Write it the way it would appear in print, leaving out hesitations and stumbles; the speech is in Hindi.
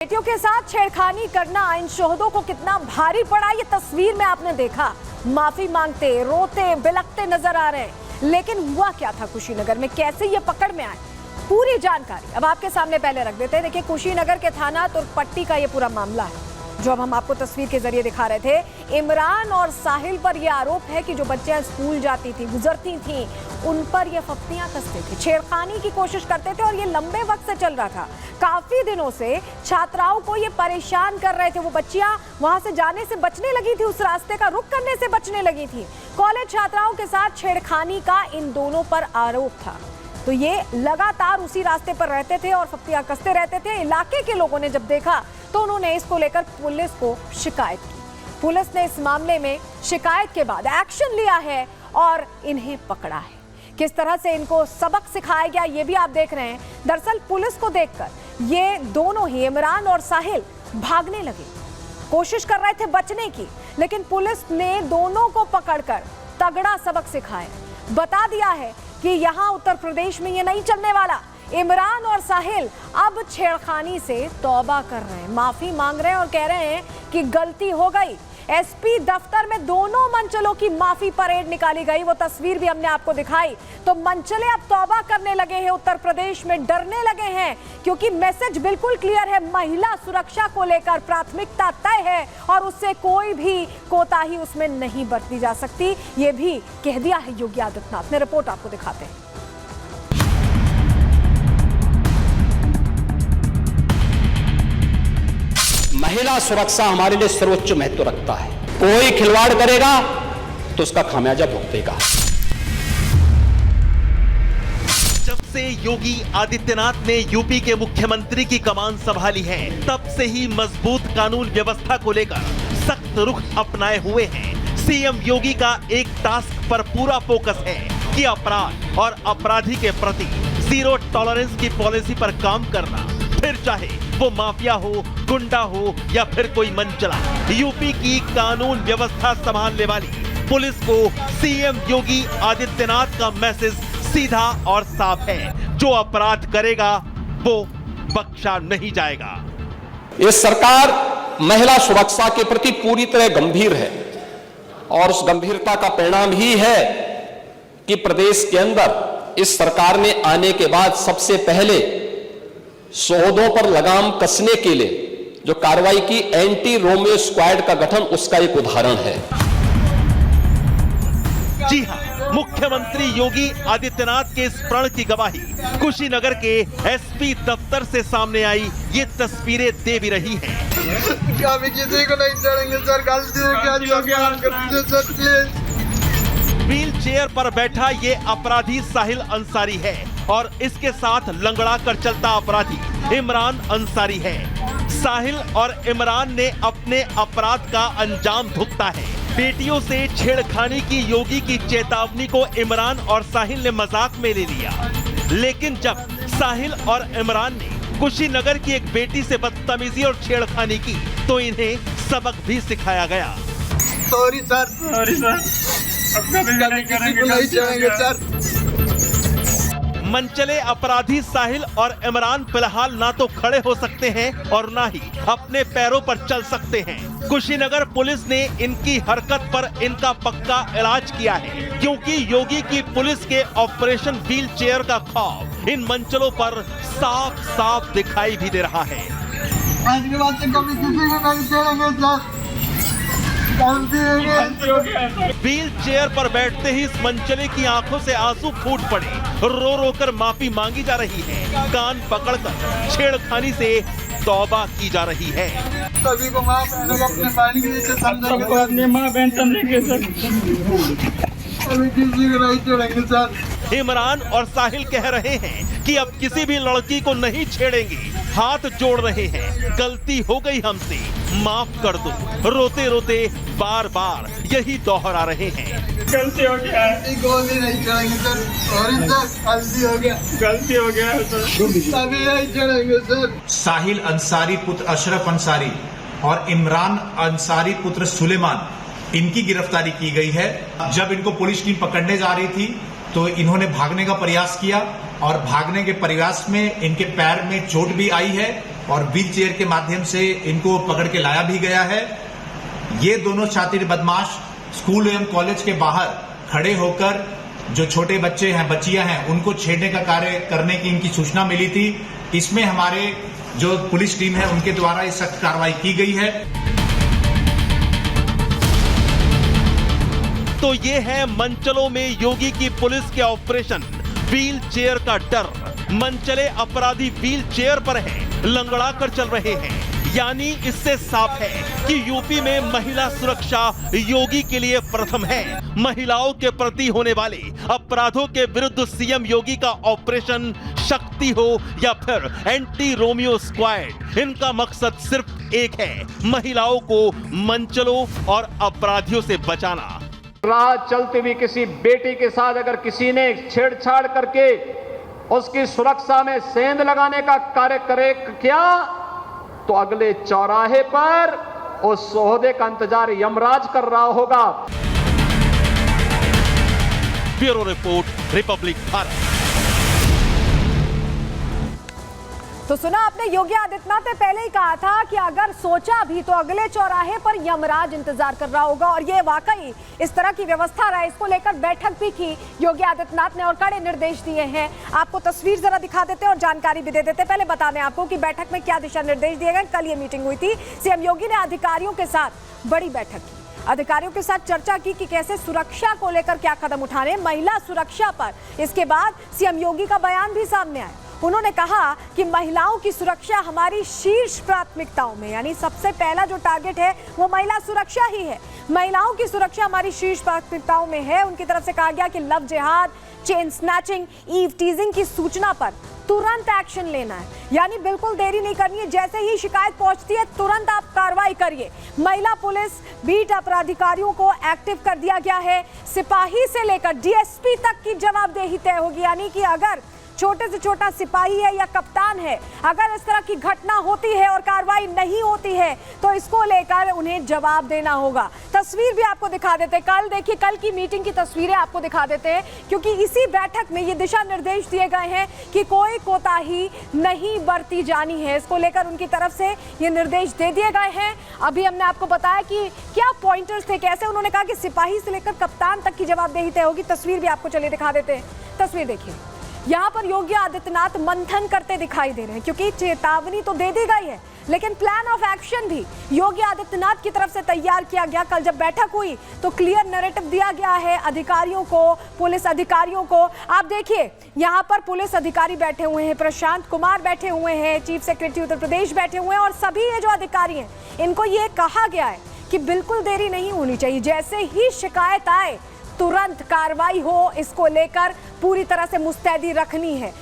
बेटियों के साथ छेड़खानी करना इन शोहदों को कितना भारी पड़ा, ये तस्वीर में आपने देखा। माफी मांगते, रोते, बिलखते नजर आ रहे हैं। लेकिन हुआ क्या था कुशीनगर में, कैसे ये पकड़ में आए, पूरी जानकारी अब आपके सामने पहले रख देते हैं। देखिए, कुशीनगर के थाना तुर्कपट्टी का ये पूरा मामला है जो अब हम आपको तस्वीर के जरिए दिखा रहे थे। इमरान और साहिल पर यह आरोप है कि जो बच्चियां स्कूल जाती थी, गुजरती थी, उन पर ये फप्तियां कसते थे, छेड़खानी की कोशिश करते थे और ये लंबे वक्त से चल रहा था। काफी दिनों से छात्राओं को ये परेशान कर रहे थे। वो बच्चियां वहां से जाने से बचने लगी थी, उस रास्ते का रुख करने से बचने लगी थी। कॉलेज छात्राओं के साथ छेड़खानी का इन दोनों पर आरोप था, तो ये लगातार उसी रास्ते पर रहते थे और फप्तियां कसते रहते थे। इलाके के लोगों ने जब देखा तो उन्होंने इसको लेकर पुलिस को शिकायत की। पुलिस ने इस मामले में शिकायत के बाद एक्शन लिया है और इन्हें पकड़ा है। किस तरह से इनको सबक सिखाया गया ये भी आप देख रहे हैं। दरअसल पुलिस को देखकर ये दोनों ही, इमरान और साहिल, भागने लगे, कोशिश कर रहे थे बचने की, लेकिन पुलिस ने दोनों को पकड़कर तगड़ा सबक सिखाया। बता दिया है कि यहां उत्तर प्रदेश में ये नहीं चलने वाला। इमरान और साहिल अब छेड़खानी से तौबा कर रहे हैं, माफी मांग रहे हैं और कह रहे हैं कि गलती हो गई। एसपी दफ्तर में दोनों मंचलों की माफी परेड निकाली गई, वो तस्वीर भी हमने आपको दिखाई। तो मंचले अब तौबा करने लगे हैं, उत्तर प्रदेश में डरने लगे हैं, क्योंकि मैसेज बिल्कुल क्लियर है। महिला सुरक्षा को लेकर प्राथमिकता तय है और उससे कोई भी कोताही उसमें नहीं बरती जा सकती, ये भी कह दिया है योगी आदित्यनाथ ने। रिपोर्ट आपको दिखाते हैं। महिला सुरक्षा हमारे लिए सर्वोच्च महत्व रखता है। कोई खिलवाड़ करेगा तो उसका खामियाजा भुगतेगा। जब से योगी आदित्यनाथ ने यूपी के मुख्यमंत्री की कमान संभाली है, तब से ही मजबूत कानून व्यवस्था को लेकर सख्त रुख अपनाए हुए हैं। सीएम योगी का एक टास्क पर पूरा फोकस है कि अपराध और अपराधी के प्रति जीरो टॉलरेंस की पॉलिसी पर काम करना, फिर चाहे वो माफिया हो, गुंडा हो या फिर कोई मंचला। यूपी की कानून व्यवस्था संभालने वाली पुलिस को सीएम योगी आदित्यनाथ का मैसेज सीधा और साफ है, जो अपराध करेगा वो बख्शा नहीं जाएगा। ये सरकार महिला सुरक्षा के प्रति पूरी तरह गंभीर है और उस गंभीरता का परिणाम ही है कि प्रदेश के अंदर इस सरकार ने आने के बाद सबसे पहले शोहदों पर लगाम कसने के लिए जो कार्रवाई की, एंटी रोमियो स्क्वाड का गठन, उसका एक उदाहरण है। जी हां, मुख्यमंत्री योगी आदित्यनाथ के इस प्रण की गवाही कुशीनगर के एसपी दफ्तर से सामने आई ये तस्वीरें दे भी रही हैं। क्या भी किसी को नहीं छोड़ेंगे सर, गलती हो गया सर, प्लीज। व्हील चेयर पर बैठा ये अपराधी साहिल अंसारी है और इसके साथ लंगड़ा कर चलता अपराधी इमरान अंसारी है। साहिल और इमरान ने अपने अपराध का अंजाम भुगता है। बेटियों से छेड़खानी की योगी की चेतावनी को इमरान और साहिल ने मजाक में ले लिया, लेकिन जब साहिल और इमरान ने कुशीनगर की एक बेटी से बदतमीजी और छेड़खानी की तो इन्हें सबक भी सिखाया गया। सॉरी सर, किसी को नहीं छोड़ेंगे सर। मनचले अपराधी साहिल और इमरान फिलहाल ना तो खड़े हो सकते हैं और ना ही अपने पैरों पर चल सकते हैं। कुशीनगर पुलिस ने इनकी हरकत पर इनका पक्का इलाज किया है, क्योंकि योगी की पुलिस के ऑपरेशन व्हील चेयर का खौफ इन मंचलों पर साफ साफ दिखाई भी दे रहा है। आज के बाद से कभी किसी को नहीं छोड़ेंगे सर। व्हील चेयर पर बैठते ही इस मंचले की आंखों से आंसू फूट पड़े, रो रो कर माफी मांगी जा रही है, कान पकड़कर छेड़खानी से तौबा की जा रही है। सभी को माफ, अपने बहन के नीचे समझेंगे, अपनी माँ बहन समझेंगे सर, कभी किसी को नहीं छोड़ेंगे सर। इमरान और साहिल कह रहे हैं कि अब किसी भी लड़की को नहीं छेड़ेंगे, हाथ जोड़ रहे हैं, गलती हो गई हमसे, माफ कर दो। रोते रोते बार बार यही दोहरा रहे हैं। गलती हो गया है, नहीं छोड़ेंगे सर, सॉरी सर, गलती हो गया, गलती हो गया है सर, कभी नहीं छोड़ेंगे सर। साहिल अंसारी पुत्र अशरफ अंसारी और इमरान अंसारी पुत्र सुलेमान, इनकी गिरफ्तारी की गई है। जब इनको पुलिस टीम पकड़ने जा रही थी तो इन्होंने भागने का प्रयास किया और भागने के प्रयास में इनके पैर में चोट भी आई है और व्हील चेयर के माध्यम से इनको पकड़ के लाया भी गया है। ये दोनों शातिर बदमाश स्कूल एवं कॉलेज के बाहर खड़े होकर जो छोटे बच्चे हैं, बच्चियां हैं, उनको छेड़ने का कार्य करने की इनकी सूचना मिली थी। इसमें हमारे जो पुलिस टीम है उनके द्वारा ये सख्त कार्रवाई की गई है। तो ये है मनचलों में योगी की पुलिस के ऑपरेशन व्हील चेयर का डर। मनचले अपराधी व्हील चेयर पर हैं, लंगड़ा कर चल रहे हैं। यानी इससे साफ है कि यूपी में महिला सुरक्षा योगी के लिए प्रथम है। महिलाओं के प्रति होने वाले अपराधों के विरुद्ध सीएम योगी का ऑपरेशन शक्ति हो या फिर एंटी रोमियो स्क्वाड, इनका मकसद सिर्फ एक है, महिलाओं को मनचलों और अपराधियों से बचाना। राह चलती हुई किसी बेटी के साथ अगर किसी ने छेड़छाड़ करके उसकी सुरक्षा में सेंध लगाने का कार्य करे क्या, तो अगले चौराहे पर उस सोहदे का इंतजार यमराज कर रहा होगा। Bureau report, Republic Bharat. तो सुना आपने, योगी आदित्यनाथ ने पहले ही कहा था कि अगर सोचा भी तो अगले चौराहे पर यमराज इंतजार कर रहा होगा, और ये वाकई इस तरह की व्यवस्था रहा। इसको लेकर बैठक भी की योगी आदित्यनाथ ने और कड़े निर्देश दिए हैं। आपको तस्वीर जरा दिखा देते हैं और जानकारी भी दे देते हैं। पहले बता दें आपको कि बैठक में क्या दिशा निर्देश दिए गए। कल ये मीटिंग हुई थी, सीएम योगी ने अधिकारियों के साथ बड़ी बैठक की, अधिकारियों के साथ चर्चा की कि कैसे सुरक्षा को लेकर क्या कदम उठाने, महिला सुरक्षा पर। इसके बाद सीएम योगी का बयान भी सामने आया। उन्होंने कहा कि महिलाओं की सुरक्षा हमारी शीर्ष प्राथमिकताओं में, यानी सबसे पहला जो टारगेट है वो महिला सुरक्षा ही है। महिलाओं की सुरक्षा हमारी शीर्ष प्राथमिकताओं में है। उनकी तरफ से कहा गया कि लव जिहाद, चेन स्नैचिंग, ईव टीजिंग की सूचना पर तुरंत एक्शन लेना है, यानी बिल्कुल देरी नहीं करनी है। जैसे ही शिकायत पहुंचती है तुरंत आप कार्रवाई करिए। महिला पुलिस बीट अपराधिकारियों को एक्टिव कर दिया गया है। सिपाही से लेकर डीएसपी तक की जवाबदेही तय होगी, यानी कि अगर छोटे से छोटा सिपाही है या कप्तान है, अगर इस तरह की घटना होती है और कार्रवाई नहीं होती है तो इसको लेकर उन्हें जवाब देना होगा। तस्वीर भी आपको दिखा देते हैं। कल देखिए, कल की मीटिंग की तस्वीरें आपको दिखा देते हैं, क्योंकि इसी बैठक में ये दिशा निर्देश दिए गए हैं कि कोई कोताही नहीं बरती जानी है। इसको लेकर उनकी तरफ से ये निर्देश दे दिए गए हैं। अभी हमने आपको बताया कि क्या पॉइंटर्स थे, कैसे उन्होंने कहा कि सिपाही से लेकर कप्तान तक की जवाबदेही तय होगी। तस्वीर भी आपको चलिए दिखा देते हैं। तस्वीर देखिए, यहाँ पर योगी आदित्यनाथ मंथन करते दिखाई दे रहे हैं, क्योंकि चेतावनी तो दे दी गई है, लेकिन प्लान ऑफ एक्शन भी योगी आदित्यनाथ की तरफ से तैयार किया गया। कल जब बैठक हुई तो क्लियर नैरेटिव दिया गया है अधिकारियों को, पुलिस अधिकारियों को। आप देखिए, यहाँ पर पुलिस अधिकारी बैठे हुए हैं, प्रशांत कुमार बैठे हुए हैं, चीफ सेक्रेटरी उत्तर प्रदेश बैठे हुए हैं, और सभी ये जो अधिकारी हैं इनको ये कहा गया है कि बिल्कुल देरी नहीं होनी चाहिए। जैसे ही शिकायत आए तुरंत कार्रवाई हो, इसको लेकर पूरी तरह से मुस्तैदी रखनी है।